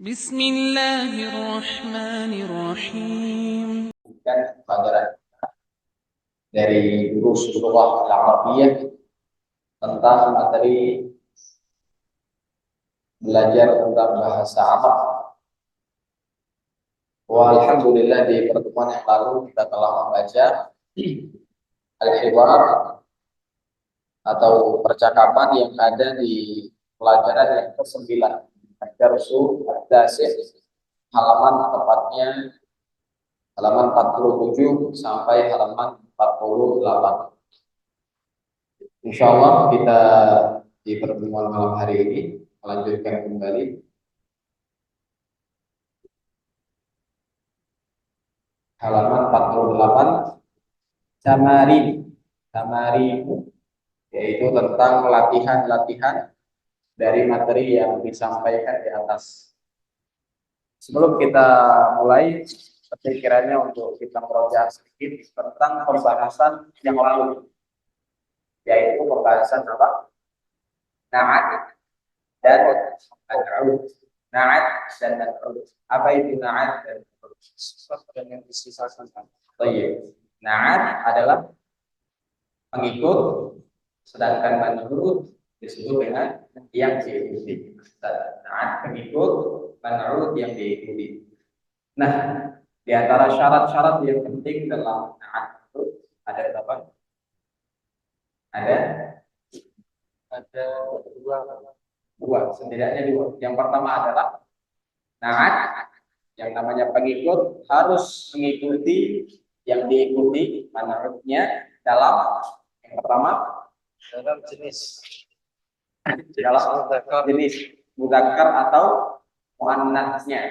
Bismillahirrahmanirrahim. Dan pelajaran dari guru Surah Al-Arabiyah tentang materi belajar tentang bahasa Arab. Alhamdulillah di pertemuan yang lalu kita telah membaca al-hiwar atau percakapan yang ada di pelajaran yang ke-9 Darsul Ad-Dasih, halaman tepatnya halaman 47 sampai halaman 48. Insya Allah kita di pertemuan malam hari ini melanjutkan kembali halaman 48 Tamarin, yaitu tentang latihan-latihan dari materi yang disampaikan di atas. Sebelum kita mulai, kiranya untuk kita meroja sedikit tentang pembahasan yang lalu, yaitu pembahasan apa? Na'at dan al-'ud. Na'at dan al-'ud. Apa itu na'at dan al-'ud? Yang disisakan. Na'at adalah pengikut, sedangkan man'ud disebut dengan yang diikuti. Na'at pengikut, man'ud yang diikuti. Nah, di antara syarat-syarat yang penting dalam na'at itu ada berapa? Ada dua, setidaknya dua. Yang pertama adalah na'at, yang namanya pengikut harus mengikuti yang diikuti man'udnya dalam yang pertama dalam jenis mudzakkar atau muannats-nya,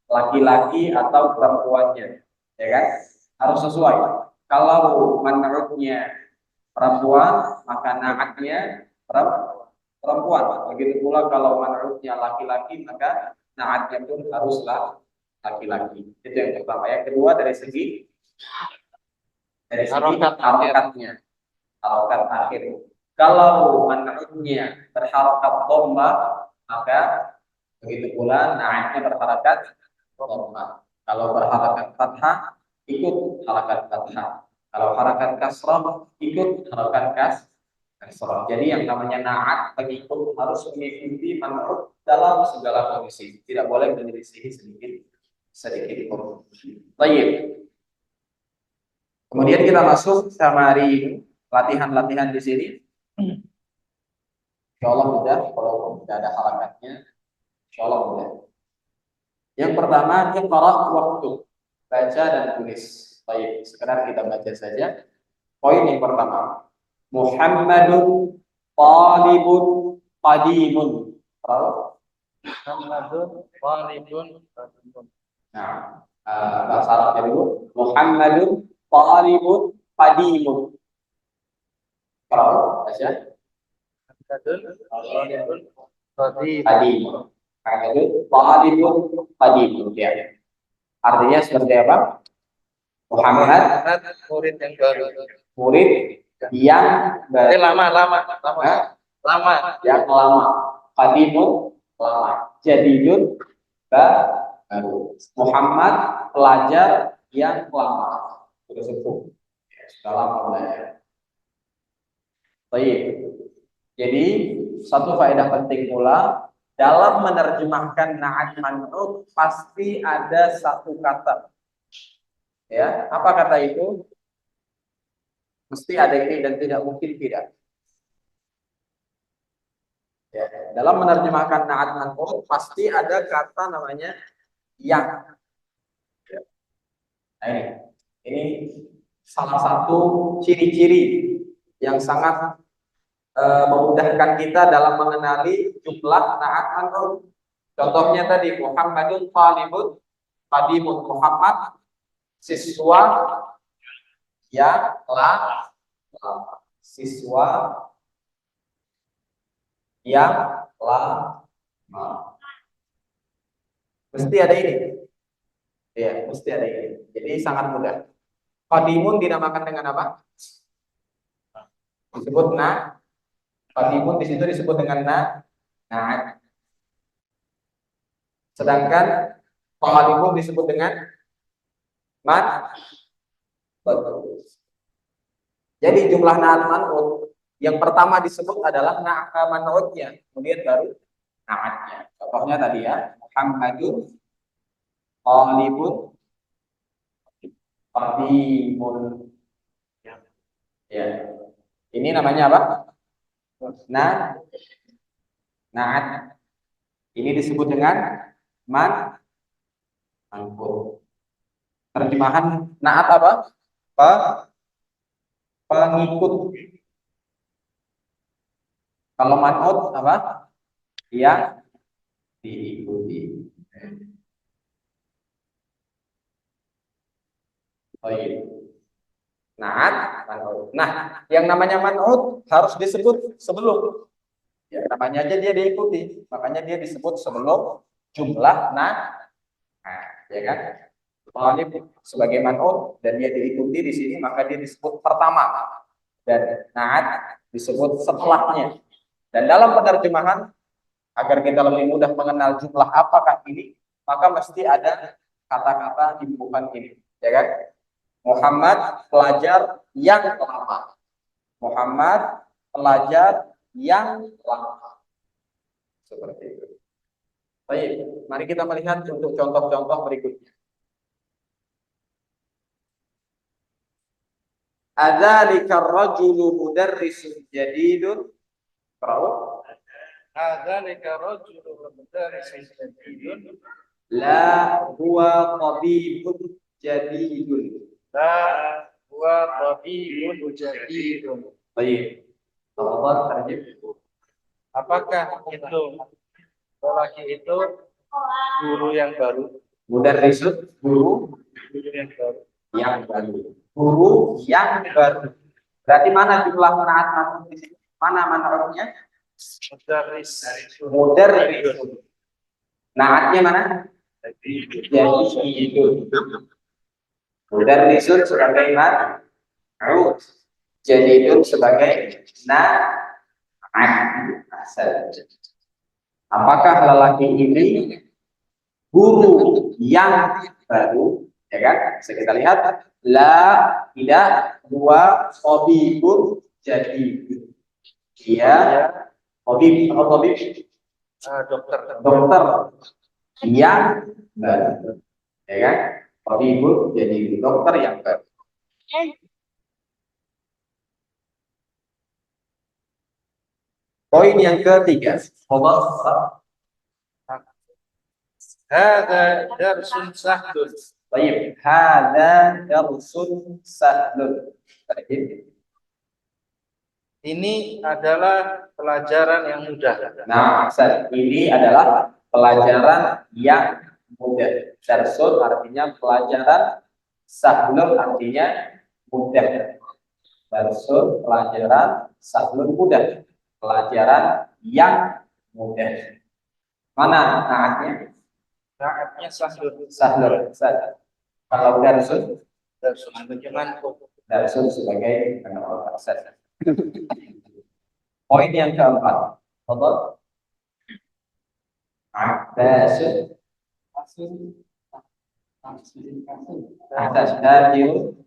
laki-laki atau perempuannya, ya kan? Harus sesuai. Kalau man'udnya perempuan, maka na'atnya perempuan. Begitu pula kalau man'udnya laki-laki, maka na'atnya pun haruslah laki-laki. Itu yang pertama. Yang kedua dari segi harokatnya, harokat akhir. Kalau man'udnya berharokat dhamma, maka begitu pula na'atnya berharakat dhamma. Kalau berharakat fathah, ikut harakat fathah. Kalau harakat kasrah, ikut harakat kasrah. Jadi yang namanya na'at pengikut harus mengikuti man'ud dalam segala kondisi. Tidak boleh menyelisih sedikit pun. Baik. Kemudian kita masuk samari, latihan-latihan di sini. Insya Allah mudah, kalau tidak ada harakatnya, insya Allah mudah. Yang pertama, iqra waktu, baca dan tulis. Baik, sekedar kita baca saja. Poin yang pertama, Muhammadun talibun qadimun. Muhammadun talibun qadimun. Nah, bahasa Arabnya dulu. Muhammadun talibun qadimun. Kalau baca Muhammadun qadimun. Talibun qadimun. Ya. Artinya seperti apa? Muhammad murid yang baru. Murid yang baru. Lama. Yang lama. Qadimun lama. Jadidun baru. Muhammad pelajar yang lama. Sudah sepuh. Sudah lama belajar. Baik. Jadi satu faedah penting pula dalam menerjemahkan na'at man'ud pasti ada satu kata. Ya, apa kata itu? Mesti ada ini dan tidak mungkin tidak. Ya, dalam menerjemahkan na'at man'ud pasti ada kata namanya yang. Ya. Nah, ini salah satu ciri-ciri yang sangat memudahkan kita dalam mengenali jumlah na'at man'ud. Contohnya tadi Muhammadun talibun qadimun, Muhammad siswa yang lama. Siswa yang lama. Mesti ada ini. Ya, mesti ada ini. Jadi sangat mudah. Qadimun dinamakan dengan apa? Disebut na. Qadimun di situ disebut dengan na. Nah. Sedangkan talibun disebut dengan man. Betul. Jadi jumlah na'at man'ut yang pertama disebut adalah na'at man'utnya, kemudian baru na'atnya. Contohnya tadi ya, Muhammadun, talibun, qadimun. Ya. Ini namanya apa? Nah, na'at. Ini disebut dengan man'ut. Terjemahan na'at apa? Pengikut. Kalau man'ut apa? Yang diikuti. Oh iya. Na'at, man'ut. Nah, yang namanya man'ut harus disebut sebelum. Ya, namanya aja dia diikuti, makanya dia disebut sebelum jumlah nah, ya kan? Talib sebagai man'ut dan dia diikuti di sini, maka dia disebut pertama dan na'at disebut setelahnya. Dan dalam penerjemahan agar kita lebih mudah mengenal jumlah apakah ini, maka mesti ada kata-kata di bukan ini, ya kan? Muhammad pelajar yang lama. Muhammad pelajar yang lama. Seperti itu. Baik, mari kita melihat untuk contoh-contoh berikutnya. Adzalika ar-rajulu mudarrisun jadidun. Qra'u. Adzalika rajulun mudarrisun jadidun. La huwa tabibun jadidun. La huwa tabibun jadidun. Baik. Tafadhal tarjim. Apakah itu lelaki itu guru yang baru? Mudarrisun guru Yang baru. yang baru. Guru yang baru. Berarti mana jumlah naat man'ut di sini? Mana man'utnya? Mudarris. Mudarrisun. Naatnya mana? Jadidun. Mudarrisun sebagai man'ut. Jadidun sebagai na'at. Apakah lelaki ini guru yang baru? Ya kan? Bisa kita lihat. La tidak dua tabibun jadidun. Dia tabib atau tabib Dokter. dokter yang baru, ya kan? Tabibun jadi dokter yang baru. Poin yang ketiga, Hada darsun sahdun. baik, hada darsun sahlun. Baik. Ini adalah pelajaran yang mudah. Nah, ini adalah pelajaran yang mudah. Darsun artinya pelajaran, sahlun artinya mudah. Darsun pelajaran, sahlun mudah. Pelajaran yang mudah. Mana naatnya? Naatnya sahdun. Sahlun. Kalau darsun, Darsun menyenangkan. darsun sebagai penolak. Poin yang keempat. Apa? Abbasun. Atas dajil.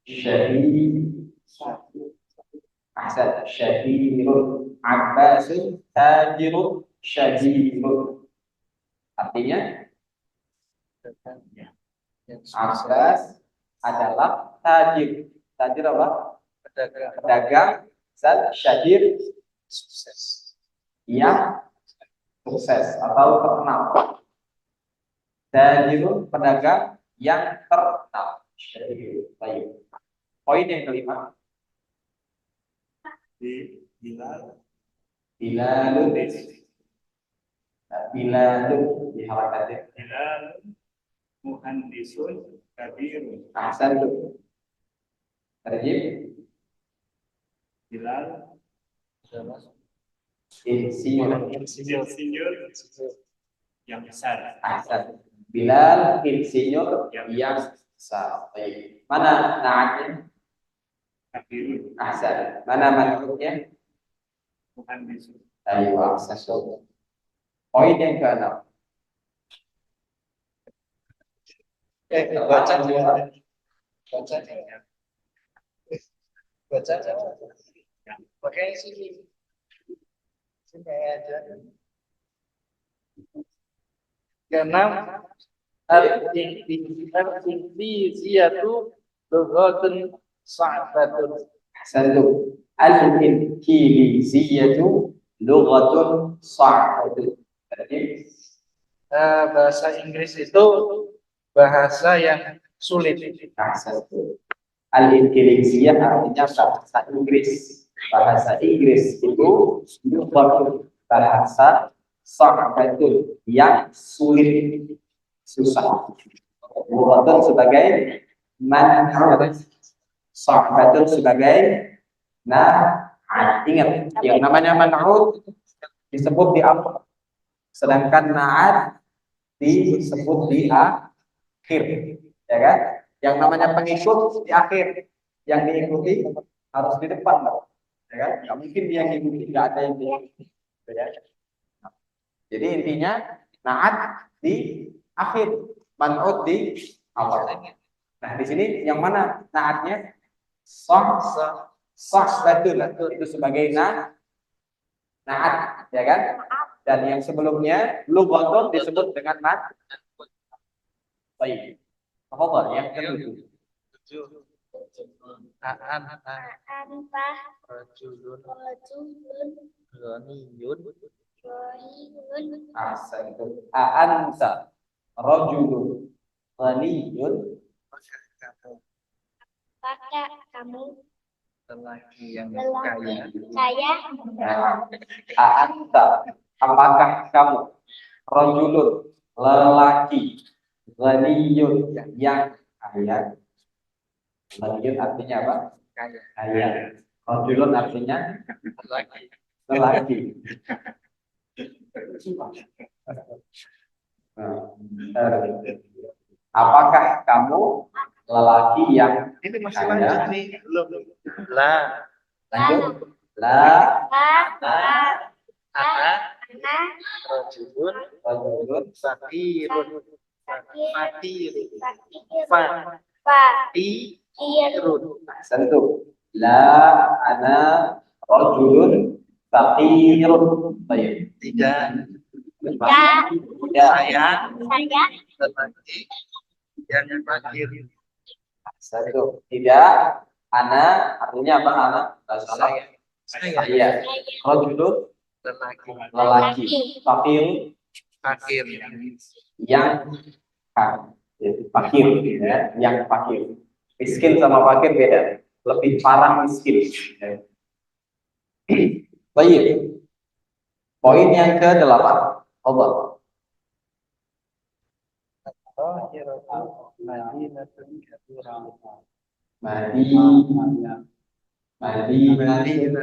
Syahid. Ahsan. Syahidun. Abbasun. Tajirun. Syahidun. Artinya Abbas adalah tajir. Tajir apa? Pedagang. Dan syahir Sukses. yang sukses atau terkenal. Tajirun pedagang yang terkenal. Syahir. Baik. Poin yang kelima. Bilalun. Bilalun diharapkan. Muhandisun kabirun. Ahsan tuh. Terjib. Bilal Insinyur. insinyur yang besar. Ahsan. Bilal insinyur yang besar. Baik. Mana naatnya? Kabirun. Ahsan. Mana manhutnya? Muhandisun. Ayo, ahsan. Poin yang keenam. Baca aja. Baca aja. Baca aja. Pakai sini. Sini aja. Keenam, al-inqiziyatu lughatun sa'batun. Satu. Al-Inkiliziyatu lughatun sa'batun. Berarti Bahasa Inggris itu bahasa yang sulit. satu. Al-Inkiliziyah artinya bahasa Inggris. Bahasa Inggris itu lughatun, bahasa sa'batun yang sulit, susah. Lughatun sebagai man'ut, sa'batun sebagai na'at. Ingat, yang namanya man'ut disebut di awal, sedangkan na'at disebut di akhir, ya kan? Yang namanya pengikut di akhir, yang diikuti harus di depan, ya kan? Nggak mungkin dia yang diikuti, nggak ada yang diikuti. Ya. Jadi intinya na'at di akhir, man'ut di awal. Nah, di sini yang mana na'atnya? Betul itu sebagai na'at, ya kan? Dan yang sebelumnya lughatun disebut dengan na'at. Baik. Tafadhal yang ketujuh. Anta Anta rajulun rajulun ghaniyun. ghaniyun Ahsantum. A'anta rajulun ghaniyun. apakah kamu Lelaki yang lelaki kaya. kaya? A'anta, apakah kamu rajulun, lelaki, ghaniyun, yang kaya. Ghaniyun artinya apa? Kaya. Rajulun artinya lelaki. Apakah kamu lelaki yang Ini masih kaya? lanjut nih, belum. Lah, Lanjut. La ana Anak rajulun rajulun fakirun. Fakir. sakit Fa fakir irun. sentuh. La ana rajulun faqirun. Baik. Tidak, Ya. saya saya lelaki yang fakir. Satu. Tidak. Ana artinya apa? Ana bahasa Arab. Saya Iya. Rajulun lelaki lelaki. Faqir fakir. yang fakir, ya. Yang fakir. Miskin sama fakir beda. Lebih parah miskin. Ya. Baik. Poin yang ke-8. Allah. Madinatun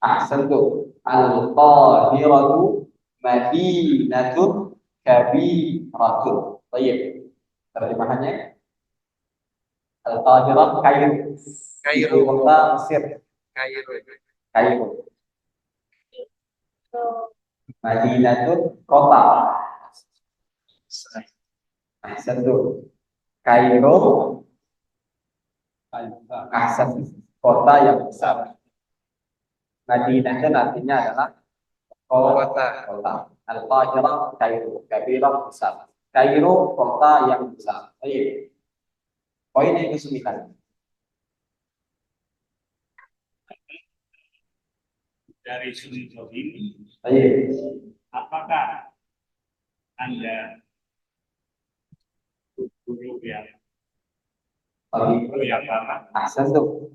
ahsantu. Al-Qahiratu madinatun kabiratun. Baik. Terjemahannya Al-Qahirah Kairo. Kairo. Kota Mesir. Kairo. Kairo. Madinatun kota. Ahsantu. Kairo ahsan, kota yang besar. Madinatun artinya adalah kota. Al-Qahirah Kairo, Kabirah besar. Kairo kota yang besar. Baik. Poin yang ke-9. Dari sudut ini, Baik. apakah Anda guru yang lama? Ahsantu.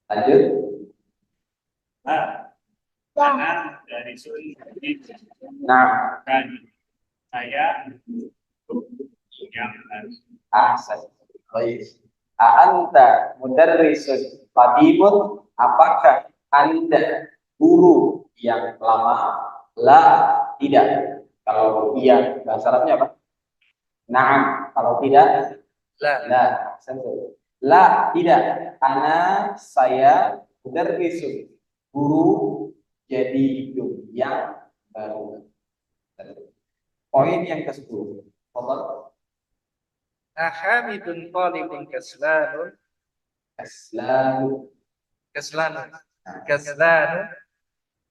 Lanjut. Nah, karena dari sudut ini, Nah, kan saya yang baru. ahsan. Baik. Anta mudarrisun qadimun, apakah Anda guru yang lama? La, tidak. Kalau iya, bahasa Arabnya apa? Naam. Kalau tidak, Lah, la. Ahsantu. La, tidak. Ana, saya mudarrisun, guru jadi hidup yang baru. Poin yang ke-10. Allah Ahamidun talibun kaslanun. selalu Kaslanun. Kaslanun.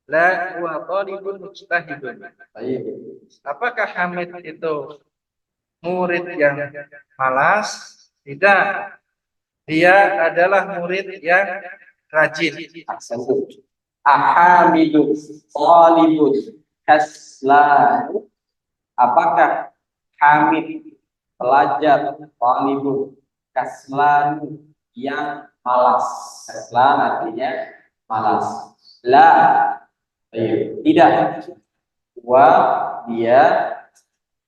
La huwa talibun mujtahidun. baik. Apakah Hamid itu murid yang malas? Tidak. Dia adalah murid yang rajin. Aksentu. Ahamidun talibun kaslanu. Apakah Hamid pelajar talibun kaslanu yang malas? Kaslan artinya malas. La tidak. Wa dia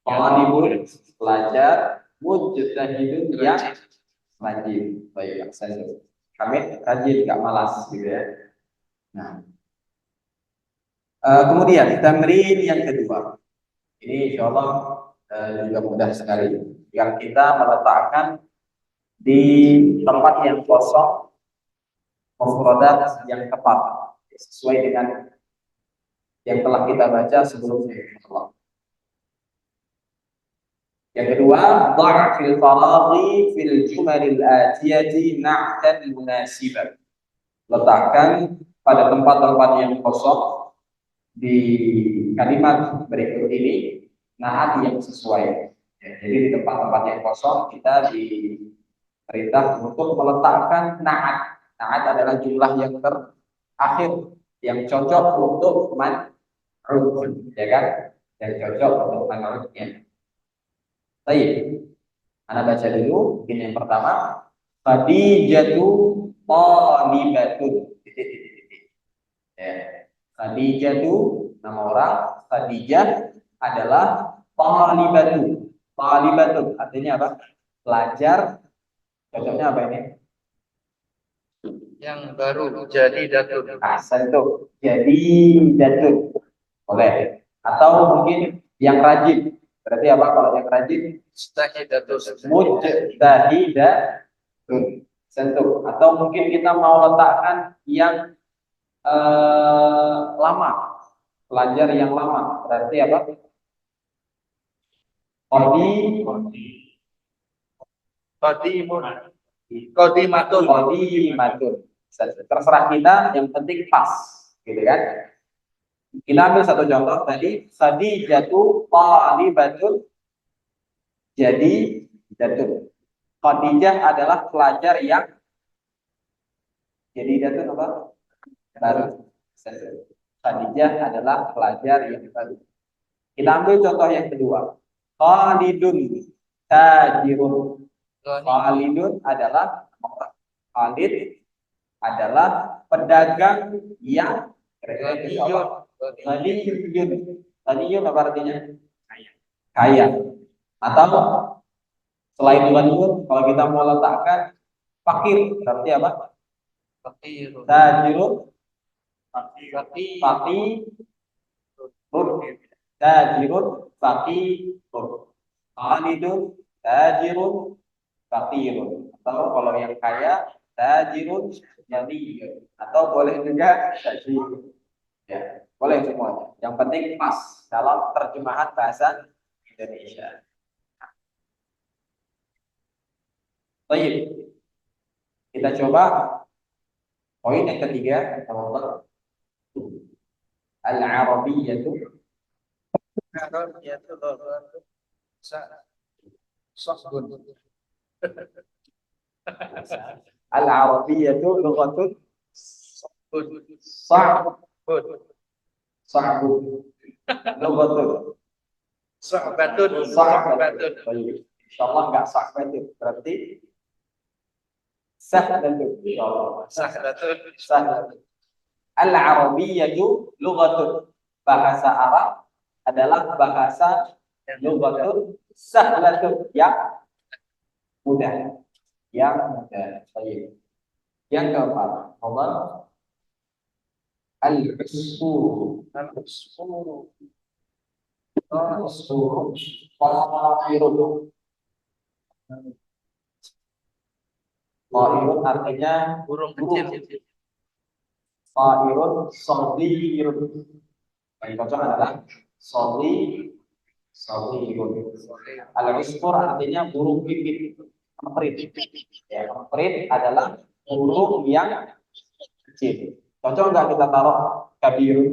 talibun pelajar mujtahidun yang rajin. Baik, aksentu. Hamid rajin, gak malas gitu ya. Nah, kemudian tamrin yang kedua. Ini insya Allah juga mudah sekali. Yang kita meletakkan di tempat yang kosong, mufradat yang tepat sesuai dengan yang telah kita baca sebelumnya. Yang kedua, dha' fil faraghi fil jumalil atiyati na'tan munasiban. Letakkan pada tempat-tempat yang kosong di kalimat berikut ini na'at yang sesuai. Ya, jadi di tempat-tempat yang kosong kita diperintah untuk meletakkan na'at. Na'at adalah jumlah yang terakhir yang cocok untuk man'ud, ya kan? Yang cocok untuk man'udnya. Baik, Anda baca dulu. Ini yang pertama. Khadijatu thalibatun. Ya. Khadijatu nama orang. Khadijah adalah thalibatun. Thalibatun artinya apa? Pelajar. Cocoknya apa ini? Yang baru jadi datun. Asal itu. Jadi datun. Boleh. Atau mungkin yang rajin. Berarti apa kalau yang rajin? Mujtahidatun. Mujtahidatun. Sentuh. Atau mungkin kita mau letakkan yang lama, pelajar yang lama. Berarti apa? Qadimun. Qadimatun. Qadimatun. Terserah kita, yang penting pas, gitu kan? Kita ambil satu contoh tadi. Khadijatu thalibatun. Jadi datun. Khadijah adalah pelajar yang jadi datun apa? Baru. Khadijah adalah pelajar yang baru. Kita ambil contoh yang kedua. Khalidun tajirun. Khalidun adalah Khalid adalah pedagang yang Ghaniyun apa artinya? Kaya. Atau selain ghaniyun, kalau kita mau letakkan fakir, berarti apa? Fakirun. Tajirun, Fakir. tajirun, fakirun. Khalidun, tajirun, fakirun. Atau kalau yang kaya, tajirun, ghaniyun. Atau boleh juga tajirun. Ya, boleh semuanya. Yang penting pas dalam terjemahan bahasa Indonesia. Baik, kita coba poin yang ketiga, teman-teman. Al-Arabiyyatu. Al-Arabiyyatu lughatun sa'bun. Lughatun Sahabatun. sa'batun. Baik. Insyaallah enggak sa'batun. Berarti sahlatun. Insyaallah. Sahlatun. Al-Arabiyyatu lughatun. Bahasa Arab adalah bahasa lughatun sahlatun yang mudah. Yang mudah. Baik. Yang keempat, Allah al-usfur. Al-usfur. Al-usfur. Ta'irun. Ta'irun artinya Burung kecil. ta'irun saghirun. Yang cocok adalah saghirun. Al-usfur artinya burung pipit, emprit. Ya, emprit adalah burung yang kecil. Cocok nggak kita taruh kabirun?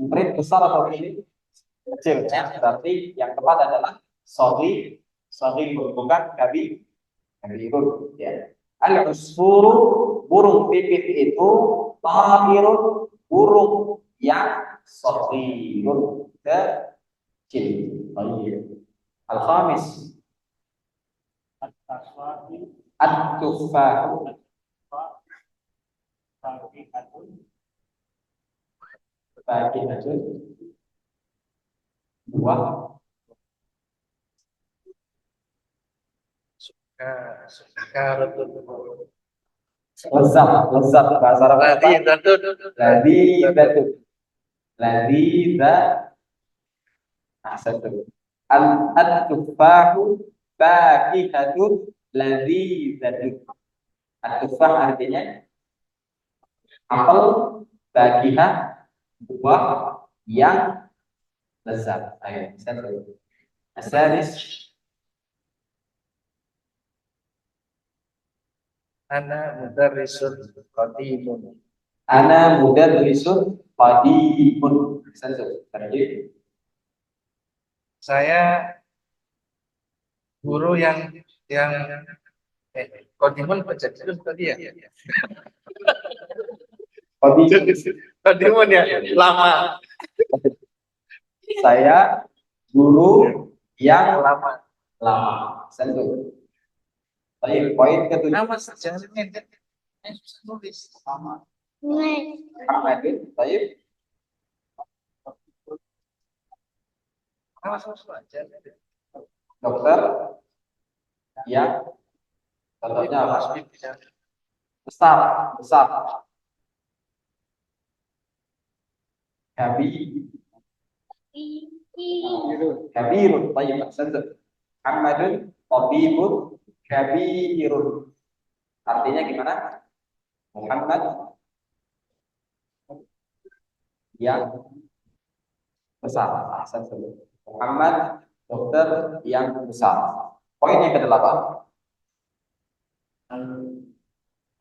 Emprit besar atau ini kecil ya? Berarti yang tepat adalah saghirun, bukan kabirun ya. Al-usfuru burung pipit itu, ta'irun burung yang saghirun kecil. Al-khamis At-taswati at-tuffahu faqihatun fakihatun buah Karatun. lezat bahasa Arab apa? Ladidatun. Ladidatun ladidatun. Ahsantum. At-tuffahu fakihatun ladidatun. At-tuffah artinya apel, fakihah buah yang lezat. Ayo, satu. Asalis Ana mudarrisun qadimun. ana mudarrisun qadimun. Satu. Tadi Saya guru yang qadimun kejadian tadi ya. qadimun. Qadimun ya, lama. Saya guru yang Lama. lama. Satu. Baik, poin ketujuh. Nama sejarahnya susah nulis. Lama. Ahmadin, baik. Nama susah aja. Dokter yang contohnya apa? Besar, besar. Kabirun, baik. Satu. Ahmadun, tabibun, kabirun. Artinya gimana? Muhammad yang besar. Satu. Muhammad dokter yang besar. Poin yang ke-8.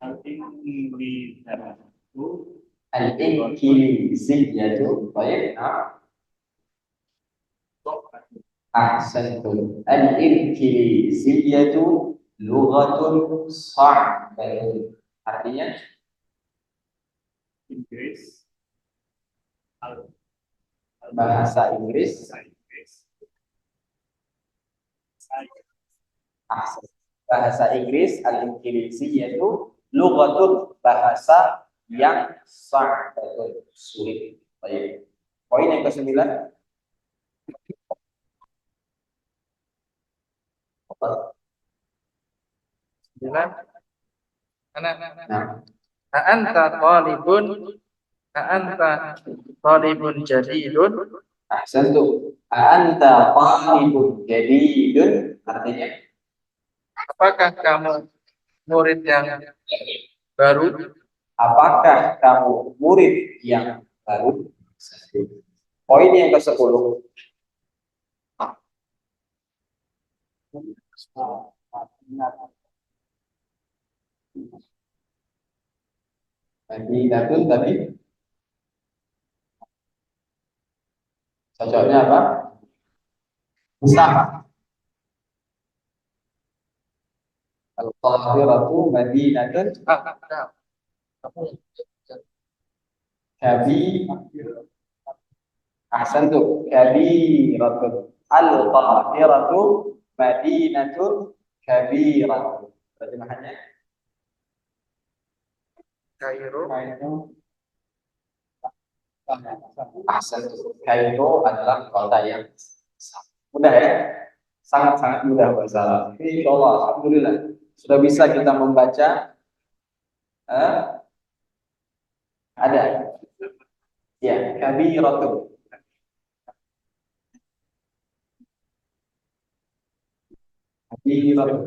al-inqilizatu Al-Inqiliziyatu. Baik. Ahsantum. Al-Inqiliziyatu lughatun sa'batun. Artinya Inggris bahasa Inggris. Inggris Ahsan. Bahasa Inggris al-Inqiliziyatu lughatun bahasa yang sa'batun, sulit. Baik. Poin yang ke-9. Anak. Nah, Anta talibun jadidun. ahsantum. Anta talibun jadidun. Artinya Apakah kamu murid yang baru? apakah kamu murid yang baru? Poin yang ke-10. Madinatun tadi cocoknya apa? Besar. Al-Qahiratu Madinatun kabi ahsantum kabiratun. Al-Qahiratu Madinatun kabiratun. Terjemahannya Kairo. ahsantum. Kairo adalah kota yang besar. Mudah ya? Sangat-sangat mudah bahasa Arab. Insyaallah, alhamdulillah sudah bisa kita membaca. Ada ya, kabiratun. Kabiratun.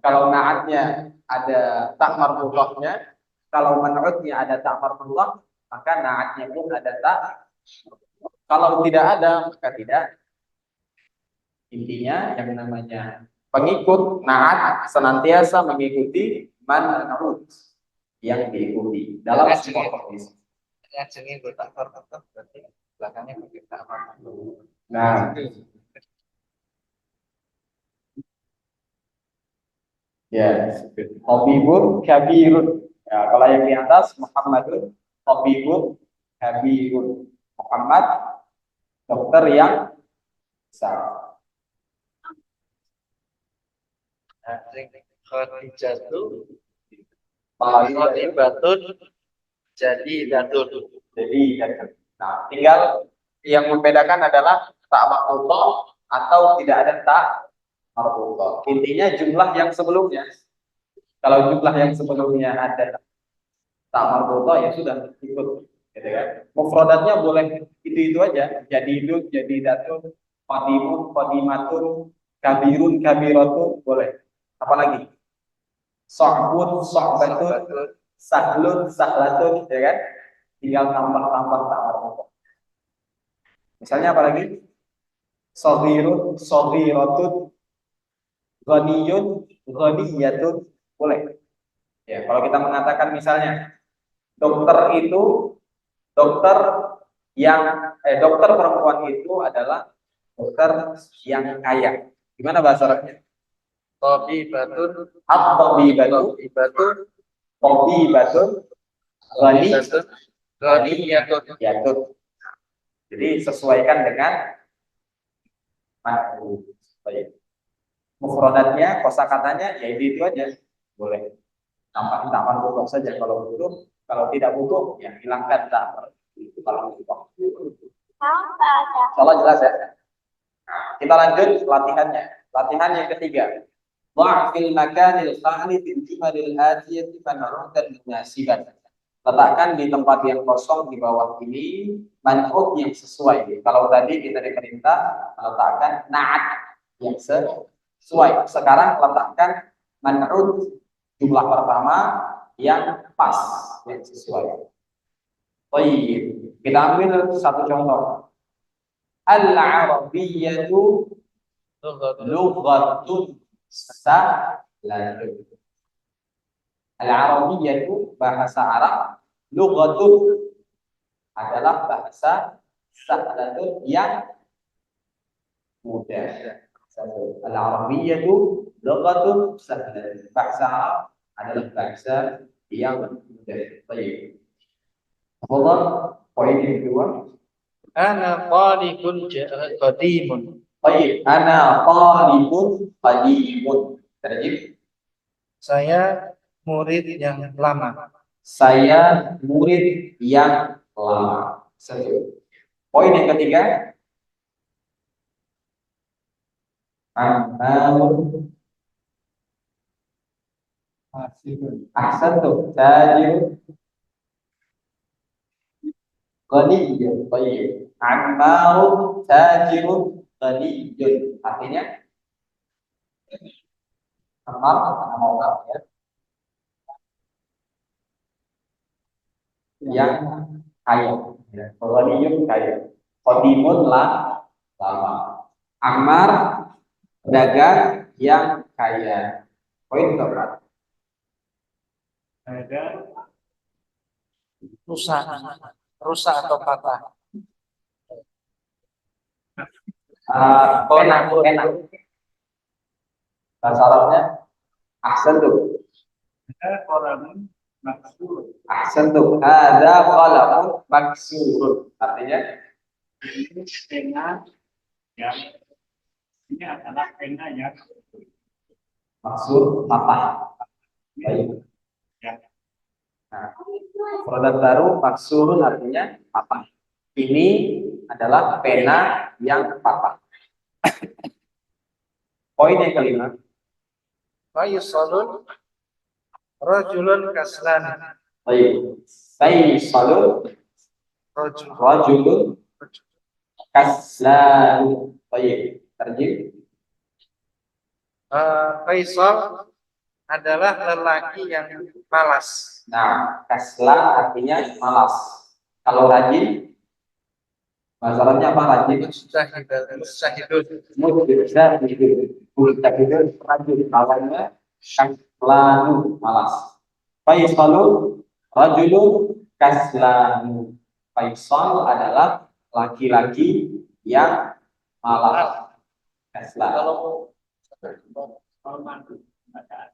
Kalau naatnya ada tak marbuthahnya. Kalau man'utnya ada tak marbuthah, maka na'atnya pun ada tak. Kalau tidak ada, maka tidak. Intinya yang namanya pengikut na'at senantiasa mengikuti man'ut yang diikuti dalam semua kondisi. Ngajengin gue tak berarti belakangnya pakai tak apa. Nah, ya, Habibun Kabirun. Ya, kalau yang di atas Muhammadun Habibun Kabirun. Muhammad dokter yang besar. Khadijatu Jadi, Khadibatun jadi datun. nah, tinggal yang membedakan adalah tak maqbuthah atau tidak ada tak maqbuthah. Intinya jumlah yang sebelumnya. Kalau jumlah yang sebelumnya ada tak maqbuthah ya sudah ikut, gitu kan. Mufradatnya boleh itu aja. Jadi datun, qadimun, qadimatun, kabirun, kabiratun boleh. Apalagi? Sa'bun, sa'batun, sahlun, sahlatun, ya kan? Tinggal tambah-tambah tak maqbuthah. Misalnya apa lagi? Shaghirun, shaghiratun, ghaniyun, ghaniyatun, boleh. Ya, kalau kita mengatakan misalnya dokter itu dokter dokter perempuan itu adalah dokter yang kaya. Gimana bahasa Arabnya? Tabibatun At-tabibatu, Tabibatun tabibatun, Tabibatun Ghaniyatun. ghaniyatun. Jadi sesuaikan dengan makna. Baik. Mufradatnya, kosakatanya ya itu aja. Boleh. Tambahan butuh saja kalau butuh. Kalau tidak butuh, ya hilangkan tak. Kalau butuh. Insyaallah jelas ya. Kita lanjut latihannya. Latihan yang ketiga. Dha'fil makanil khali bil jumalil atiyati man'utan munasiban. Letakkan di tempat yang kosong di bawah ini man'ut yang sesuai. Kalau tadi kita diperintah meletakkan na'at yang sesuai. Sekarang letakkan man'ut jumlah pertama yang pas, yang sesuai. Baik, kita ambil satu contoh. Al-Arabiyyatu lughatun sahlatun. Al-Arabiyyatu bahasa Arab, lughatun adalah bahasa sahlatun yang mudah. Al-Arabiyyatu lughatun sahlatun. Bahasa Arab adalah bahasa yang mudah. Baik. Kemudian poin yang kedua. Ana talibun qadimun. Baik, ana talibun qadimun. Terjemah. Saya murid yang lama. Saya murid yang lama. Satu. Poin yang ketiga. Amalun ahsantum tajirun ghaniyun. Baik. Ammarun tajirun ghaniyun. Artinya Ammar nama orang ya. Yang kaya. Ghaniyun kaya. Qadimun lama. Ammar pedagang yang kaya. Poin keempat. Ada Rusak atau patah. Enak. Bahasa Arabnya ahsantum. orang maksud Ahsantum. Ada qalamun maksurun. Artinya ini pena yang ini adalah pena yang maksur patah. Baik. Ya. Nah, produk baru maksurun artinya patah. Ini adalah pena yang patah. Poin yang kelima. Wa yusalun rajulun kaslan. Baik. Sayyisalun rajulun kaslan. Baik. Terjemah. Faisal adalah lelaki yang malas. Nah, kaslan artinya malas. Kalau rajin, bahasa Arabnya apa rajin? Mustahidun. Mustahidun, rajin. Awalnya kaslanu, malas. Faisalun, rajulun, kaslanu. Faisal adalah laki-laki yang malas. Kaslan. Kalau mantu, ada.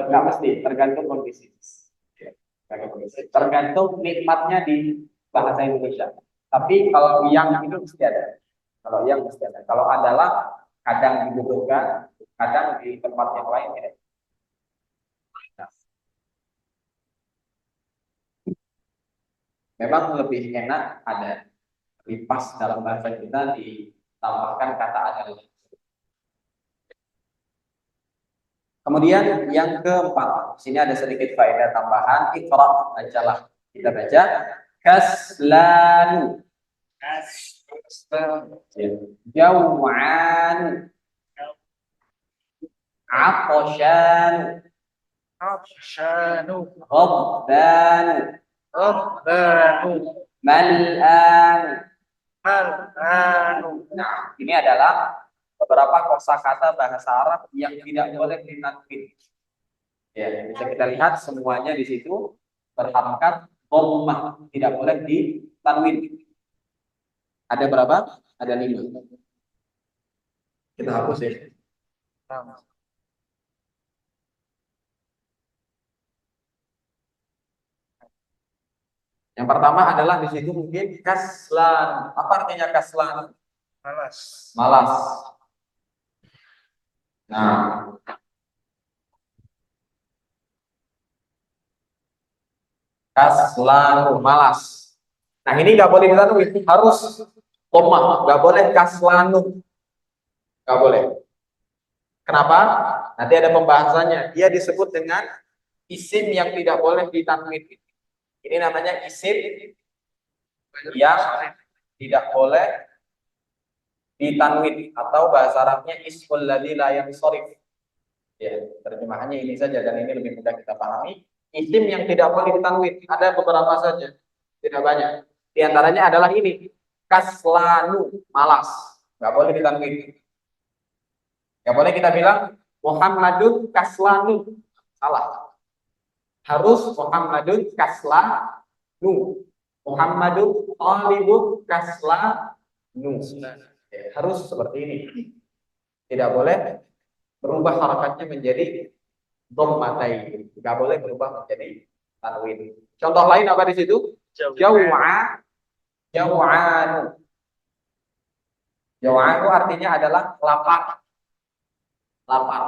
Nggak mesti, tergantung kondisi. Ya, tergantung kondisi. Tergantung nikmatnya di bahasa Indonesia. Tapi kalau yang itu mesti ada. Kalau yang mesti ada. Kalau adalah kadang dibutuhkan, kadang di tempat yang lain tidak. Memang lebih enak ada, lebih pas dalam bahasa kita ditambahkan kata adalah. Kemudian yang keempat, sini ada sedikit faedah tambahan. Iqra, bacalah. Kita baca kaslanu, jaw'an, aqshan, Afshanu. ghadban, Rabbanu. mal'an. Mal'anu. Nah, ini adalah beberapa kosakata bahasa Arab yang tidak boleh ditanwin. Ya, bisa kita lihat semuanya di situ berharakat dhammah, tidak boleh ditanwin. Ada berapa? Ada 5. Kita hapus ya. Yang pertama adalah di situ mungkin kaslan. Apa artinya kaslan? Malas. Malas. Nah, kaslan, malas. Nah, ini nggak boleh ditanwin, harus dhammah, nggak boleh kaslanu, nggak boleh. Kenapa? Nanti ada pembahasannya. Dia disebut dengan isim yang tidak boleh ditanwin. Ini namanya isim yang tidak boleh ditanwin atau bahasa Arabnya ismul ladzi la yansharif. Ya, terjemahannya ini saja dan ini lebih mudah kita pahami. Isim yang tidak boleh ditanwin ada beberapa saja, tidak banyak. Di antaranya adalah ini, kaslanu, malas, nggak boleh ditanwin. Nggak boleh kita bilang Muhammadun kaslanu, salah. Harus Muhammadun kaslanu. Muhammadun talibun kaslanu. Ya, harus seperti ini. Tidak boleh berubah harakatnya menjadi dhammatain. Nggak boleh berubah menjadi tanwin. Contoh lain apa di situ? Jaw'a, jaw'anu. Jaw'anu artinya adalah lapar. Lapar.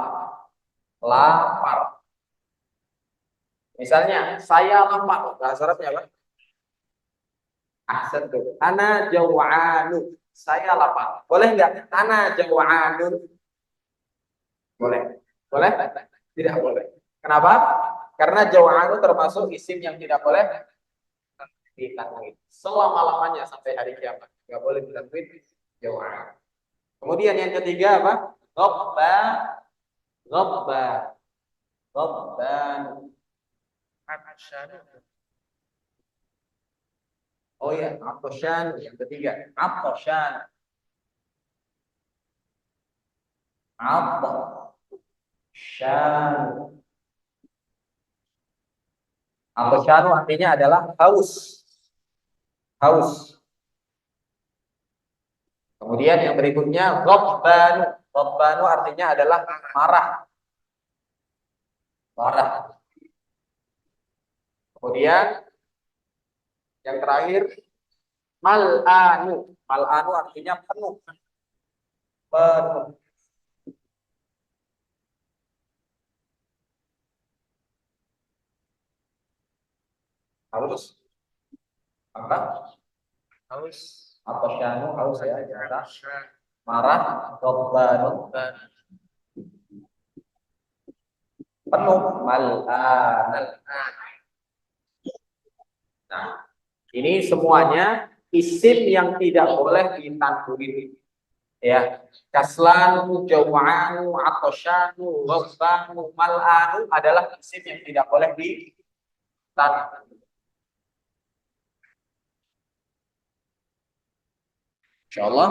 Lapar. Misalnya, saya lapar. Bahasa Arabnya apa? Ahsan tuh. Ana jaw'anu. Saya lapar. Boleh nggak? Ana jaw'anun. Boleh. Boleh? Tidak boleh. Kenapa? Karena jaw'anu termasuk isim yang tidak boleh ditanwin. Selama-lamanya sampai hari kiamat. Nggak boleh ditanwin jaw'an. Kemudian yang ketiga apa? Ghabba. Ghabba. Ghabban. Oh ya, Atoshan yang ketiga. Atoshan. Atoshan. Atoshan artinya adalah haus. Haus. Kemudian yang berikutnya ghadbanu. Ghadbanu artinya adalah marah. Marah. Kemudian yang terakhir mal'anu. Mal'anu artinya penuh. Penuh. Haus. Apa? Haus. Atau syanu haus ya. Marah. Ghadbanu. Penuh. Mal'an. Nah, ini semuanya isim yang tidak boleh ditanwin. Ya, kaslanu, jaw'anu, atoshanu, ghabbanu, mal'anu adalah isim yang tidak boleh ditanam. Insyaallah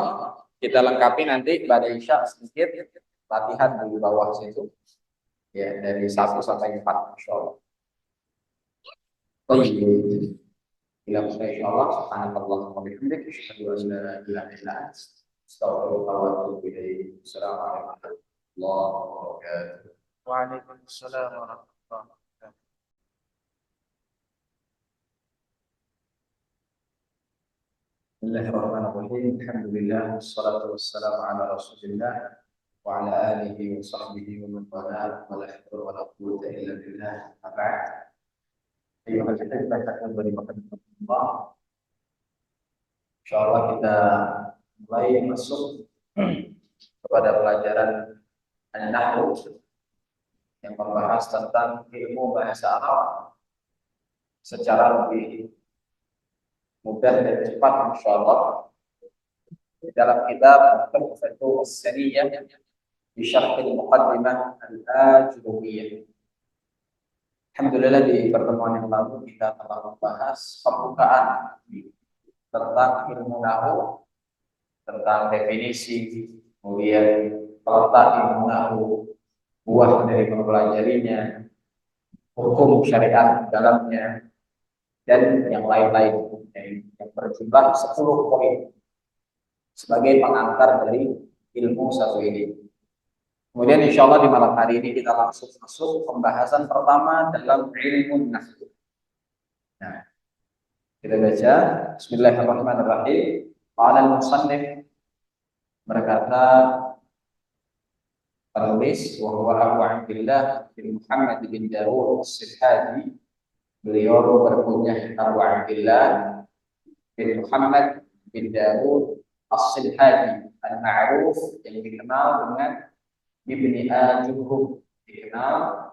kita lengkapi nanti pada Isya sedikit latihan di bawah situ. Ya, dari 1 sampai 4 insyaallah. Baik. Ila insyaallah subhanallah wa bihamdihi asyhadu an la ilaha illa anta astaghfiruka wa atubu ilaik. Assalamualaikum warahmatullahi wabarakatuh. Waalaikumsalam warahmatullahi wabarakatuh. Bismillahirrahmanirrahim. Alhamdulillah wassalatu wassalamu ala Rasulillah wa ala alihi wa sahbihi wa man wala wa la haula wa la quwwata illa billah. Ba'd. Ayuhal hadirin yang beriman Allah. Insyaallah kita mulai masuk kepada pelajaran An-Nahwu yang membahas tentang ilmu bahasa Arab secara lebih mudah dan cepat insyaallah di dalam kitab Tuhfatul As-Saniyah di Syarh Al-Muqaddimah Al-Ajurumiyah. Alhamdulillah di pertemuan yang lalu kita telah membahas pembukaan tentang ilmu nahwu, tentang definisi, kemudian peletak ilmu nahwu, buah dari mempelajarinya, hukum syariat di dalamnya, dan yang lain-lain yang berjumlah 10 poin sebagai pengantar dari ilmu satu ini. Kemudian insya Allah di malam hari ini kita langsung masuk pembahasan pertama dalam ilmu nahwu. Nah, kita baca Bismillahirrahmanirrahim. Qala al-musannif, berkata penulis, wa huwa Abu Abdillah bin Muhammad bin Dawud As-Sibhadi. Beliau berkunyah Abu Abdillah bin Muhammad bin Dawud As-Sibhadi al-ma'ruf, yang dikenal dengan Ibni Ajurhum, dikenal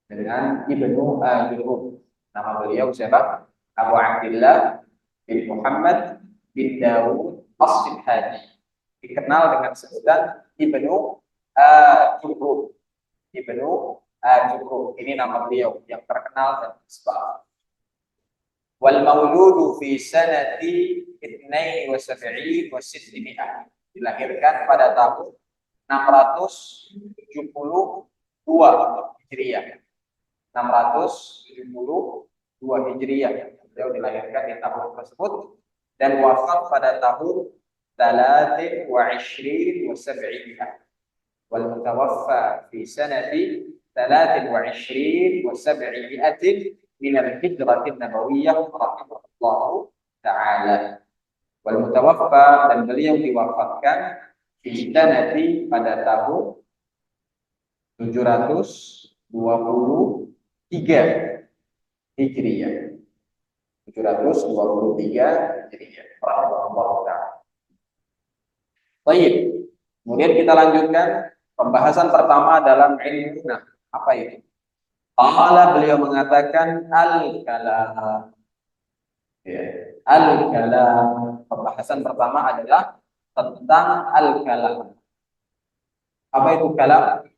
dengan Ibnu Ajurhum. Nama beliau siapa? Abu Abdillah bin Muhammad bin Dawud As-Sibhadi, dikenal dengan sebutan Ibnu Ajurhum. Ibnu Ajurhum, ini nama beliau yang terkenal dan disebut. Wal mauludu fi sanati 72 wa 600, dilahirkan pada tahun 672 Hijriah. 672 Hijriah. Beliau dilahirkan di tahun tersebut dan wafat pada tahun 23 wa 700. Wal mutawaffa fi sanati 23 wa 700 min al-hijrah an-nabawiyyah rahimahullah ta'ala. Wal mutawaffa, dan beliau diwafatkan nanti pada tahun 723 Hijriah. 723 Hijriah. Baik. Kemudian kita lanjutkan pembahasan pertama dalam ilmu. Nah, apa ini? Qala, beliau mengatakan al-kalam. Ya, al-kalam. Pembahasan pertama adalah tentang al-kalam. Apa itu kalam?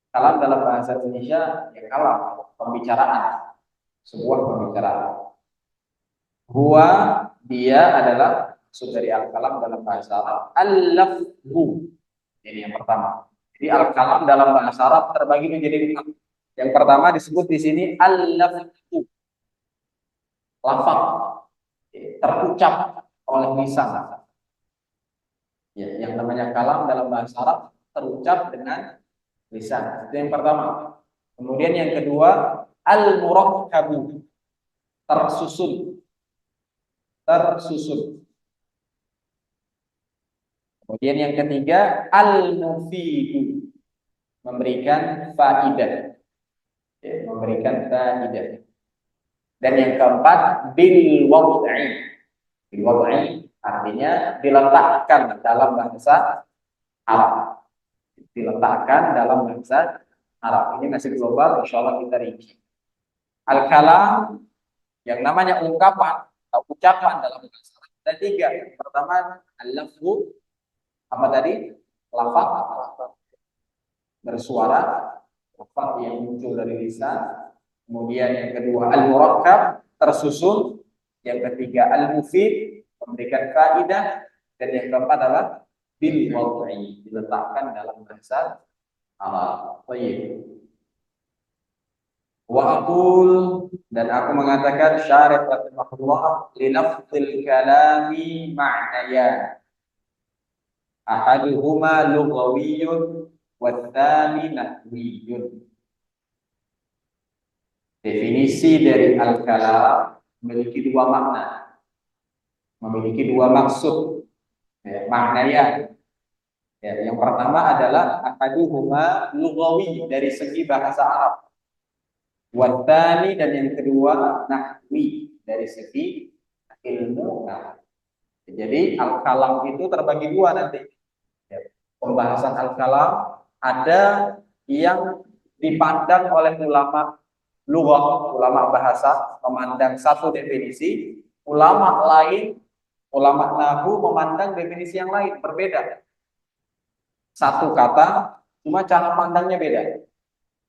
Kalam dalam bahasa Indonesia ya kalam, pembicaraan, sebuah pembicaraan. Huwa, dia adalah maksud dari al-kalam dalam bahasa Arab al-lafzu. Ini yang pertama. Jadi al-kalam dalam bahasa Arab terbagi menjadi 5. Yang pertama disebut di sini al-lafzu. Lafaz, terucap oleh lisan. Ya, yang namanya kalam dalam bahasa Arab terucap dengan lisan. Itu yang pertama. Kemudian yang kedua, al-murakkabu, tersusun. Tersusun. Kemudian yang ketiga, al-mufidu, memberikan faidah. Ya, memberikan faidah. Dan yang keempat, bil wad'i. Bil wad'i artinya diletakkan dalam bahasa Arab. Diletakkan dalam bahasa Arab. Ini masih global, insya Allah kita rinci. Al-kalam, yang namanya ungkapan atau ucapan dalam bahasa Arab, ada 3. Yang pertama, al-lafzu, Apa tadi? Lafaz bersuara, lafaz yang muncul dari lisan. Kemudian yang kedua al-murakkab, tersusun. Yang ketiga al-mufid, memberikan faidah. Dan yang keempat adalah bil wad'i, diletakkan dalam bahasa Arab. Baik. Wa aqul, dan aku mengatakan syarih rahimahullah li lafzil kalami ma'nayan. Ahaduhuma lughawiyyun wa tsani nahwiyyun. Definisi dari al-kalam memiliki dua makna, memiliki dua maksud. Maknanya, yang pertama adalah ahaduhuma lughawi, dari segi bahasa Arab, wa tsani, dan yang kedua nahwi, dari segi ilmu nahwu. Jadi al-kalam itu terbagi dua nanti. Pembahasan al-kalam ada yang dipandang oleh ulama lughah, ulama bahasa memandang satu definisi, ulama lain, ulama nahwu memandang definisi yang lain, berbeda. Satu kata, cuma cara pandangnya beda.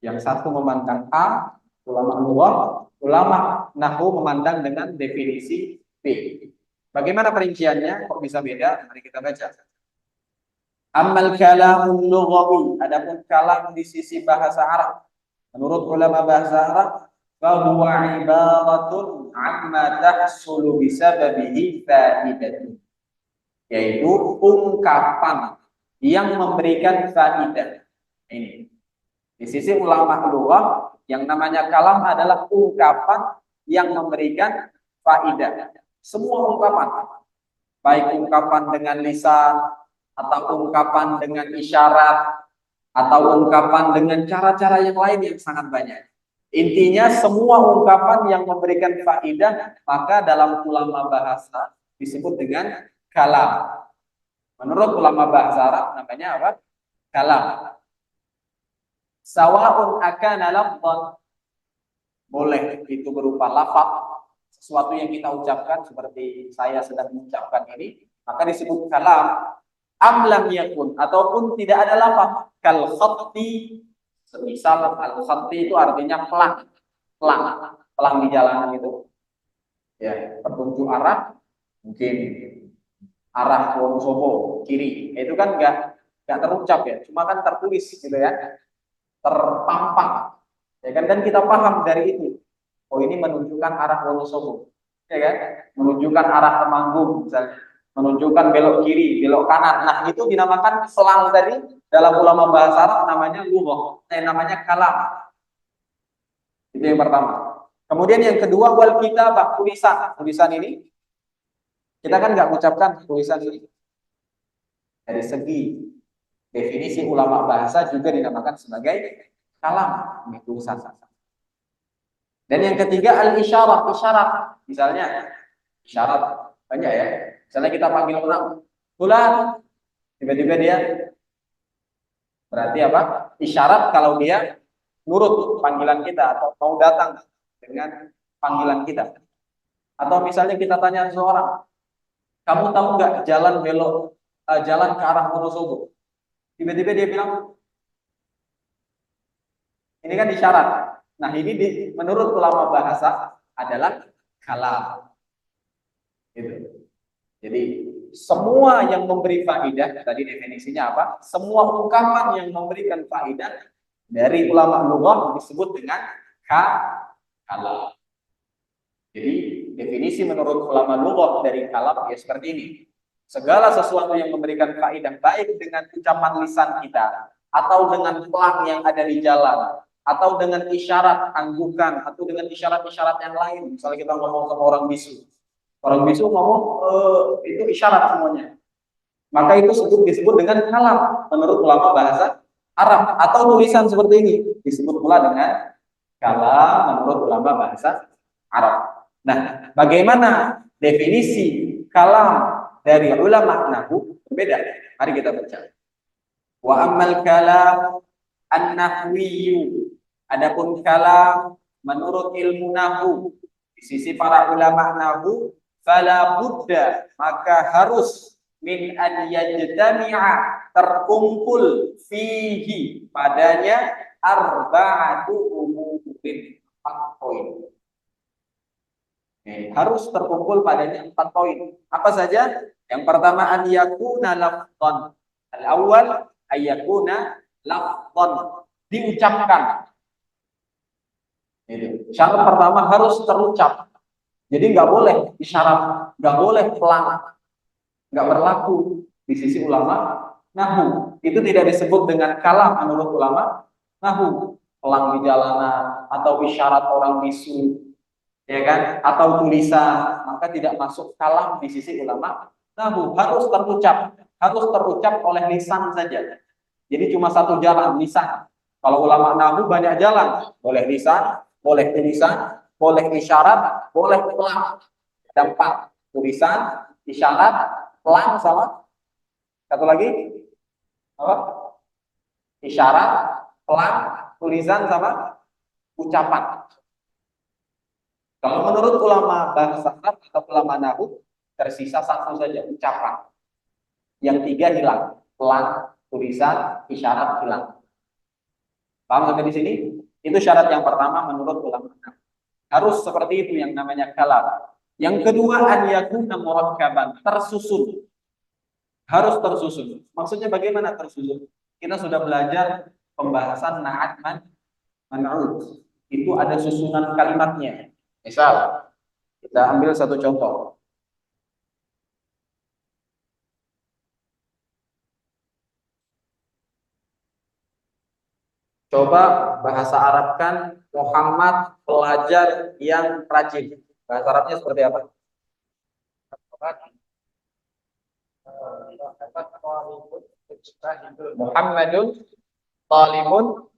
Yang satu memandang A, ulama lughah, ulama nahwu memandang dengan definisi B. Bagaimana perinciannya? Kok bisa beda? Mari kita baca. Ammal kalamun lughawi, adapun kalam di sisi bahasa Arab, menurut ulama bahasa Arab, fahuwa ibaratun amma tahsulu bisababihi fa'idatun, yaitu ungkapan yang memberikan faidah. Ini di sisi ulama lughah, yang namanya kalam adalah ungkapan yang memberikan faidah. Semua ungkapan, baik ungkapan dengan lisan, atau ungkapan dengan isyarat, atau ungkapan dengan cara-cara yang lain yang sangat banyak. Intinya semua ungkapan yang memberikan faidah, maka dalam ulama bahasa disebut dengan kalam. Menurut ulama bahasa Arab namanya apa? Kalam. Sawa'un akana lafdhan, boleh itu berupa lafaz, sesuatu yang kita ucapkan seperti saya sedang mengucapkan ini, maka disebut kalam. Am lam yakun, ataupun tidak ada lafaz, kal khatti, semisal al khatti itu artinya pelang di jalanan itu, ya, petunjuk arah, mungkin arah Wonosobo kiri, itu kan nggak terucap ya, cuma kan tertulis gitu ya, terpampang, ya kan, dan kita paham dari itu, oh ini menunjukkan arah Wonosobo, ya kan, menunjukkan arah Temanggung misalnya, menunjukkan belok kiri, belok kanan. Nah, itu dinamakan selang tadi, dalam ulama bahasa Arab namanya lughah, namanya kalam. Itu yang pertama. Kemudian yang kedua, wal kitabah, tulisan. Tulisan ini kita kan nggak mengucapkan tulisan ini. Dari segi definisi ulama bahasa juga dinamakan sebagai kalam, tulisan. Dan yang ketiga al-isyarat, isyarat. Misalnya isyarat banyak ya. Misalnya kita panggil orang, fulan, tiba-tiba dia berarti apa? Isyarat kalau dia nurut panggilan kita atau mau datang dengan panggilan kita. Atau misalnya kita tanya seseorang, kamu tahu nggak jalan belok, jalan ke arah Wonosobo? Tiba-tiba dia bilang, ini kan isyarat. Nah, ini menurut ulama bahasa adalah kalam. Gitu. Jadi semua yang memberi faidah, tadi definisinya apa? Semua ungkapan yang memberikan faidah dari ulama lughah disebut dengan kalam. Jadi definisi menurut ulama lughah dari kalam ya seperti ini. Segala sesuatu yang memberikan faidah, baik dengan ucapan lisan kita, atau dengan pelang yang ada di jalan, atau dengan isyarat anggukan, atau dengan isyarat-isyarat yang lain. Misalnya kita ngomong sama orang bisu. Orang bisu ngomong itu isyarat semuanya. Maka itu disebut dengan kalam menurut ulama bahasa Arab. Atau tulisan seperti ini disebut pula dengan kalam menurut ulama bahasa Arab. Nah, bagaimana definisi kalam dari ulama nahwu? Berbeda. Mari kita baca. Wa ammal kalam an-nahwiyyu, adapun kalam menurut ilmu nahwu di sisi para ulama nahwu, fala budda, maka harus min an yajtami'a terkumpul fihi padanya arba'atu umurin 4 poin. Harus terkumpul padanya 4 poin. Apa saja? Yang pertama an yakuna lafdhan. Al-awwal ay yakuna lafdhan, diucapkan. Syarat pertama harus terucap. Jadi nggak boleh isyarat, nggak boleh pelang, nggak berlaku di sisi ulama nahwu. Itu tidak disebut dengan kalam menurut ulama nahwu. Pelang di jalanan atau isyarat orang bisu, ya kan? Atau tulisan, maka tidak masuk kalam di sisi ulama nahwu. Harus terucap oleh lisan saja. Jadi cuma satu jalan, lisan. Kalau ulama nahwu banyak jalan, boleh lisan, boleh tulisan, boleh isyarat, boleh pelang. Ada 4, tulisan, isyarat, pelang sama satu lagi apa? Isyarat, pelang, tulisan sama ucapan. Kalau menurut ulama bahasa Arab atau ulama nahwu tersisa satu saja, ucapan. Yang 3 hilang, pelang, tulisan, isyarat hilang. Paham sampai di sini? Itu syarat yang pertama menurut ulama nahwu. Harus seperti itu yang namanya kalam. Yang kedua an yakuna murakkaban, tersusun. Harus tersusun. Maksudnya bagaimana tersusun? Kita sudah belajar pembahasan na'at man'ud. Itu ada susunan kalimatnya. Misal, kita ambil satu contoh. Coba bahasa Arabkan Muhammad pelajar yang rajin. Bahasa Arabnya seperti apa? Muhammadun talibun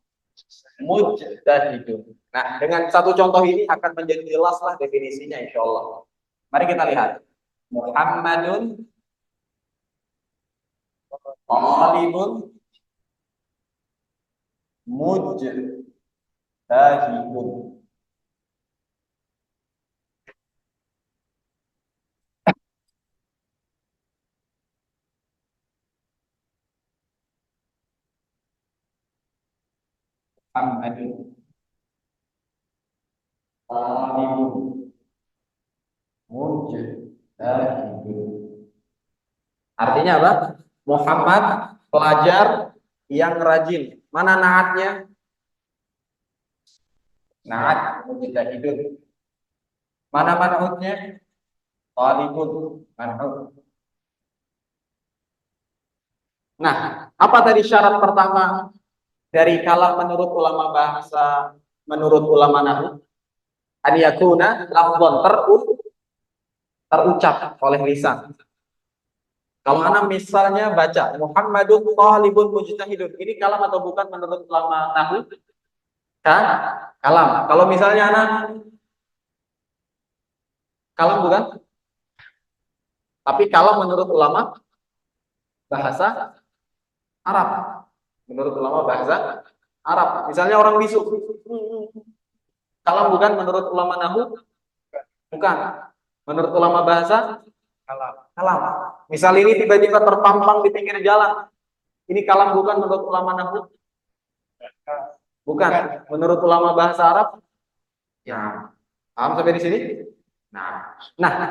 mujtahidun. Nah, dengan satu contoh ini akan menjadi jelaslah definisinya insya Allah. Mari kita lihat. Muhammadun talibun mujtahidun. Muhammadun talibun mujtahidun. Artinya apa? Muhammad pelajar yang rajin. Mana naatnya? Naat mujtahidun. Mana man'utnya? Talibun man'ut. Nah, apa tadi syarat pertama dari kalam menurut ulama bahasa, menurut ulama nahwu? An yakuna lafdhan, terucap oleh lisan. Kalau anak misalnya baca Muhammadun talibun mujtahidun, ini kalam atau bukan menurut ulama nahwu? Kan? Kalam. Kalau misalnya anak kalam bukan? Tapi kalam menurut ulama bahasa Arab. Menurut ulama bahasa Arab. Misalnya orang bisu. Kalam bukan menurut ulama nahwu? Bukan. Menurut ulama bahasa? Kalam. Misal ini tiba-tiba terpampang di pinggir jalan. Ini kalam bukan menurut ulama nahwu? Bukan. Menurut ulama bahasa Arab? Ya. Paham sampai di sini? Nah,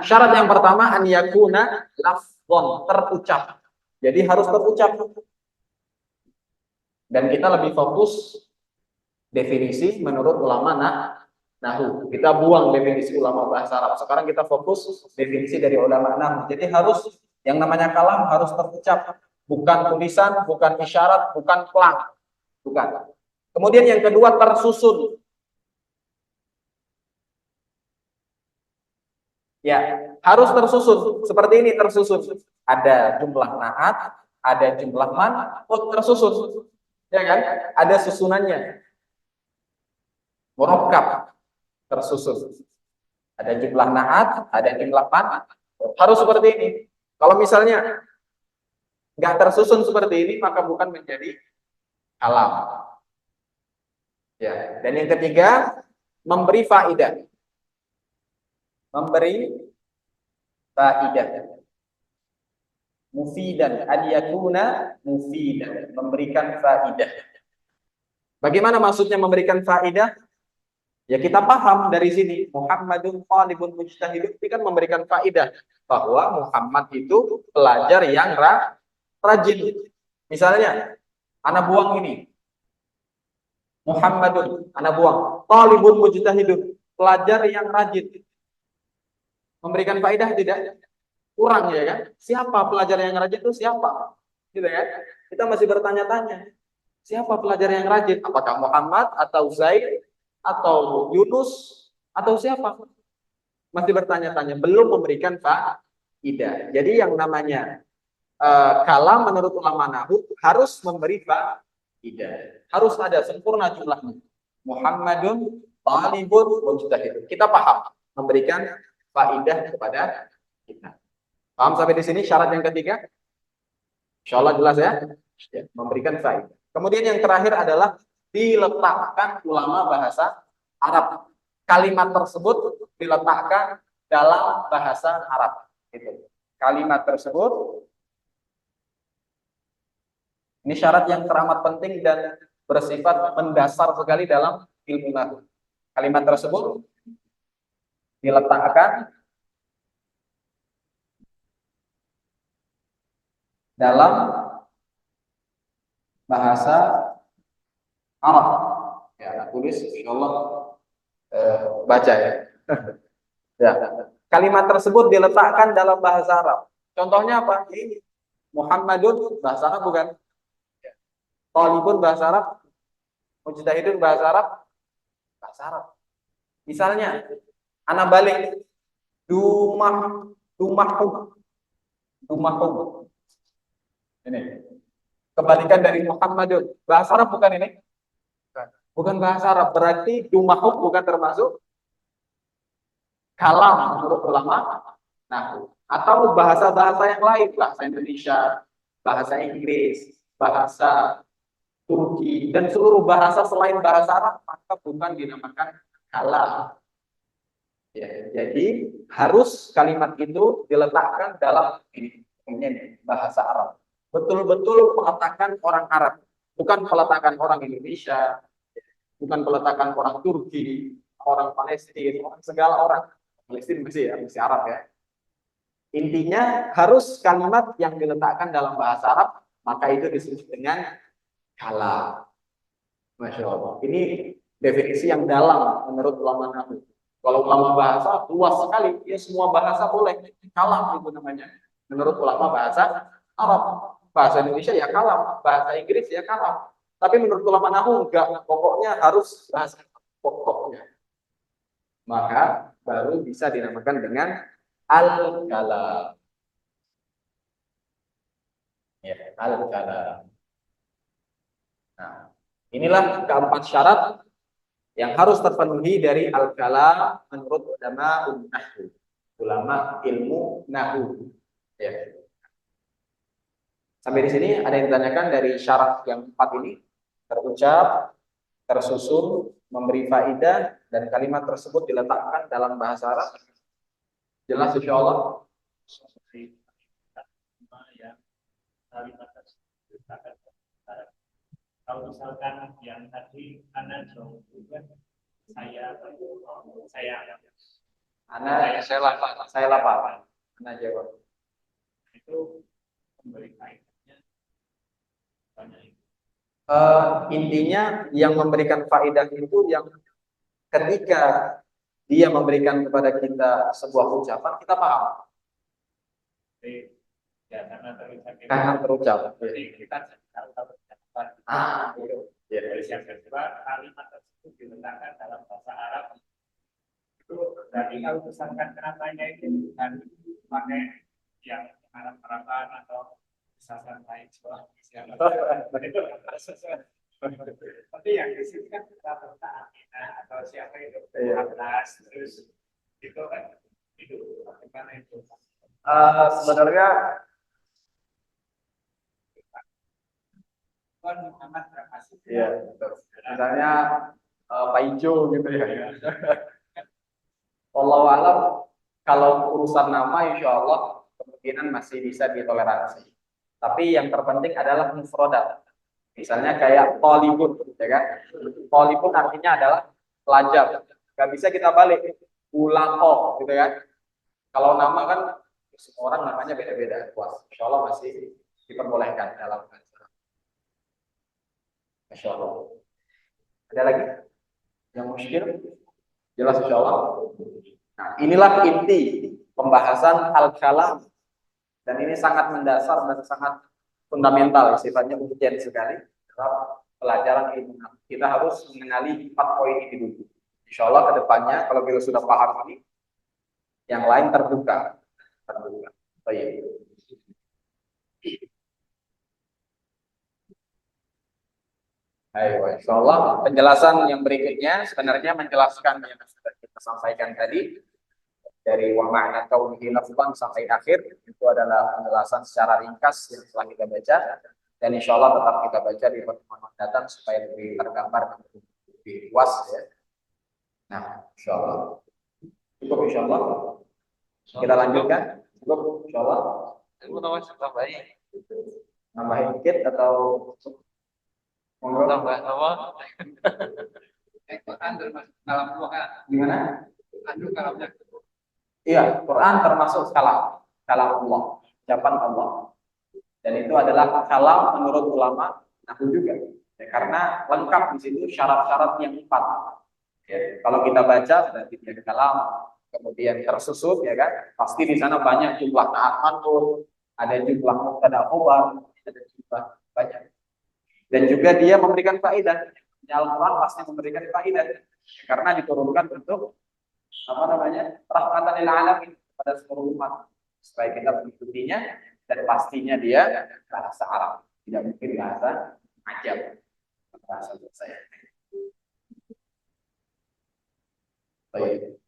syarat yang pertama an yakuna lafdhon, terucap. Jadi harus terucap. Dan kita lebih fokus definisi menurut ulama nahwu. Kita buang definisi ulama bahasa Arab. Sekarang kita fokus definisi dari ulama nahwu. Jadi harus yang namanya kalam harus terucap, bukan tulisan, bukan isyarat, bukan pelang. Bukan. Kemudian yang kedua tersusun. Ya, harus tersusun. Seperti ini tersusun. Ada jumlah naat, ada jumlah man'ut tersusun. Ya kan? Ada susunannya. Murakkab tersusun. Ada jumlah naat, ada jumlah man'ut. Harus seperti ini. Kalau misalnya nggak tersusun seperti ini, maka bukan menjadi kalam. Ya. Dan yang ketiga, memberi faidah. Memberi faidah. mufidan, an yakuna mufidan, memberikan faidah. Bagaimana maksudnya memberikan faidah? Ya kita paham dari sini, Muhammadun talibun mujtahidun itu kan memberikan faidah bahwa Muhammad itu pelajar yang rajin. Misalnya, anak buang ini, Muhammadun, anak buang, talibun mujtahidun, pelajar yang rajin. Memberikan faidah tidak? Kurang ya kan? Siapa pelajar yang rajin itu siapa? Gitu ya. Kita masih bertanya-tanya. Siapa pelajar yang rajin? Apakah Muhammad atau Zaid atau Yunus atau siapa? Masih bertanya-tanya, belum memberikan faidah. Jadi yang namanya kalam menurut ulama nahwu harus memberi faidah. Harus ada sempurna jumlahnya. Muhammadun talibun mujtahid. Kita paham memberikan faidah kepada kita. Paham sampai di sini syarat yang ketiga? Insyaallah jelas ya? Ya, memberikan faidah. Kemudian yang terakhir adalah diletakkan ulama bahasa Arab. Kalimat tersebut diletakkan dalam bahasa Arab. Gitu. Kalimat tersebut ini syarat yang teramat penting dan bersifat mendasar sekali dalam ilmu nahwu. Kalimat tersebut diletakkan dalam bahasa Arab. Ya, tulis insyaallah baca ya. Ya. Kalimat tersebut diletakkan dalam bahasa Arab. Contohnya apa? Ini Muhammadun bahasa Arab bukan? Talibun bahasa Arab, mujtahidun bahasa Arab, bahasa Arab. Misalnya, anak balik dumahum. Ini kebalikan dari Muhammadun. Bahasa Arab bukan ini? Bukan bahasa Arab. Berarti dumahum bukan termasuk kalam menurut ulama nahwu. Atau bahasa-bahasa yang lain, bahasa Indonesia, bahasa Inggris, bahasa Turki, dan seluruh bahasa selain bahasa Arab, maka bukan dinamakan kalam. Ya, jadi harus kalimat itu diletakkan dalam ini bahasa Arab. Betul-betul peletakan orang Arab, bukan peletakan orang Indonesia, bukan peletakan orang Turki, orang Palestina, orang segala orang. Palestina masih Arab ya. Intinya harus kalimat yang diletakkan dalam bahasa Arab, maka itu disebut dengan kalam. Masya Allah. Ini definisi yang dalam menurut ulama nahwu. Kalau ulama bahasa luas sekali, ya semua bahasa boleh. Kalam itu namanya. Menurut ulama bahasa Arab, bahasa Indonesia ya kalam, bahasa Inggris ya kalam. Tapi menurut ulama nahwu enggak, pokoknya harus bahasa pokoknya. Maka baru bisa dinamakan dengan al-kalam. Ya, al-kalam. Nah, inilah keempat syarat yang harus terpenuhi dari al-kalam menurut ulama nahwu, ulama ilmu nahwu. Ya. Sampai di sini ada yang ditanyakan dari syarat yang 4 ini, terucap, tersusun, memberi faidah, dan kalimat tersebut diletakkan dalam bahasa Arab. Jelas insyaallah. Kalau misalkan yang tadi Anda jauh juga, saya lapar. Anda jawab. Itu memberi faedahnya banyak. Intinya yang memberikan faedah itu yang ketika dia memberikan kepada kita sebuah ucapan, kita paham. Ya, karena terucap. Jadi kita tahu. Gitu. Ya. Terus yang kedua, kalimat tersebut diletakkan dalam bahasa Arab. Itu berarti kalau misalkan katanya itu bukan pakai yang Arab-Araban atau misalkan lain sekolah itu tapi yang di sini kan kita bertahan atau siapa itu 14 terus itu kan itu bagaimana itu sebenarnya Muhammad terkasih. Iya, betul. Misalnya Pak Ijo gitu ya. Wallahu alam, kalau urusan nama insya Allah kemungkinan masih bisa ditoleransi. Tapi yang terpenting adalah mufradat. Misalnya kayak tolibun, ya kan? Tolibun artinya adalah pelajar. Gak bisa kita balik ulako, gitu kan? Kalau nama kan semua orang namanya beda-beda. Wah, insya Allah masih diperbolehkan dalam acara. Insya Allah. Ada lagi yang muskil? Jelas insya Allah. Nah, inilah inti pembahasan al-kalam. Dan ini sangat mendasar dan sangat fundamental, sifatnya urgent sekali dalam pelajaran ilmu. Kita harus mengenali 4 poin ini dulu. Insya Allah ke depannya kalau kita sudah paham ini, yang lain terbuka. Baik. Ayo, insya Allah penjelasan yang berikutnya sebenarnya menjelaskan yang sudah kita sampaikan tadi dari wa ma'na kaunihi lafzan sampai akhir, itu adalah penjelasan secara ringkas yang telah kita baca, dan insya Allah tetap kita baca di pertemuan mendatang supaya lebih tergambar dan lebih luas ya. Nah, insya Allah cukup, insya Allah kita lanjutkan. Cukup, insya Allah. Nambahin dikit atau monggo? Tambah apa? Quran termasuk kalam Allah kan? Gimana? Anu kalamnya. Iya, Quran termasuk kalam Allah, ucapan Allah. Dan itu adalah kalam menurut ulama Nahu juga. Ya, karena lengkap di situ syarat-syarat yang 4. Ya, kalau kita baca berarti dia kalam, kemudian tersusun ya kan, pasti di sana banyak jumlah naat manqul, ada jumlah mubtada khobar, ada jumlah banyak. Dan juga dia memberikan faedah. Al-Quran pasti memberikan faedah karena diturunkan untuk apa namanya, rahmatan lil alamin pada seluruh umat, supaya kita mengikutinya, dan pastinya dia bahasa Arab, tidak mungkin bahasa Ajam, bahasa saya. Baik.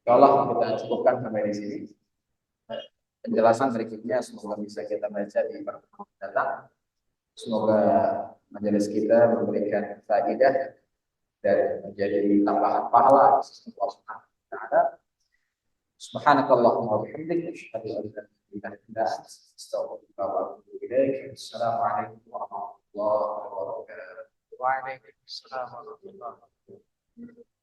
Kalau kita cukupkan sampai di sini. Penjelasan berikutnya semoga bisa kita baca di pertemuan datang. Semoga majelis kita memberikan faedah dan menjadi tambahan pahala Allah Subhanahu wa taala. Subhanakallahumma wa bihamdika asyhadu an la ilaha illa anta astaghfiruka wa atubu ilaik. Assalamualaikum warahmatullahi wabarakatuh. Waalaikumsalam warahmatullahi wabarakatuh.